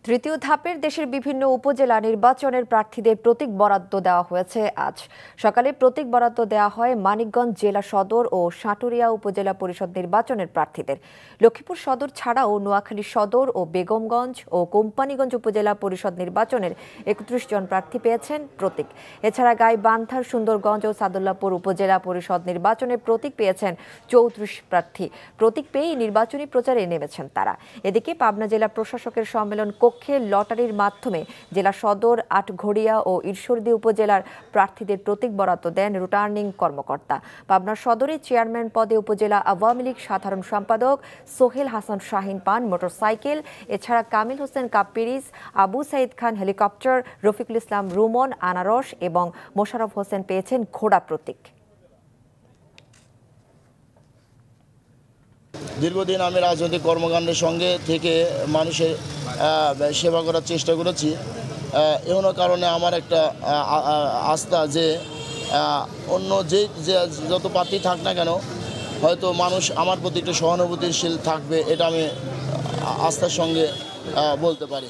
তৃতীয় ধাপের দেশের বিভিন্ন উপজেলা নির্বাচনের প্রার্থীদের প্রতীক বরাদ্দ দেওয়া হয়েছে আজ সকালে। প্রতীক বরাদ্দ দেওয়া হয় মানিকগঞ্জ জেলা সদর ও সাটুরিয়া উপজেলা পরিষদ নির্বাচনের প্রার্থীদের। লক্ষ্মীপুর সদর ছাড়াও নোয়াখালী সদর ও বেগমগঞ্জ ও কোম্পানীগঞ্জ উপজেলা পরিষদ নির্বাচনের ৩১ জন প্রার্থী পেয়েছেন প্রতীক। এছাড়া গাইবান্ধার সুন্দরগঞ্জ ও সাদুল্লাপুর উপজেলা পরিষদ নির্বাচনে প্রতীক পেয়েছেন ৩৪ প্রার্থী। প্রতীক পেয়েই নির্বাচনী প্রচারে নেমেছেন তারা। এদিকে পাবনা জেলা প্রশাসকের সম্মেলন কক্ষে লটারির মাধ্যমে জেলা সদর, আটঘরিয়া ও ঈশ্বরদী উপজেলার প্রার্থীদের প্রতীক বরাদ্দ দেন রিটার্নিং কর্মকর্তা। পাবনা সদরে চেয়ারম্যান পদে উপজেলা আওয়ামী লীগ সাধারণ সম্পাদক সোহেল হাসান শাহিন পান মোটরসাইকেল। এছাড়া কামিল হোসেন কাপ্পিরিস, আবু সাইদ খান হেলিকপ্টার, রফিকুল ইসলাম রুমন আনারস এবং মোশাররফ হোসেন পেয়েছেন ঘোড়া প্রতীক। দীর্ঘদিন আমি রাজনৈতিক কর্মকাণ্ডের সঙ্গে থেকে মানুষের সেবা করার চেষ্টা করেছি। এমন কারণে আমার একটা আস্থা যে অন্য যে যত প্রার্থী থাক না কেন হয়তো মানুষ আমার প্রতি একটু সহানুভূতিশীল থাকবে, এটা আমি আস্থার সঙ্গে বলতে পারি।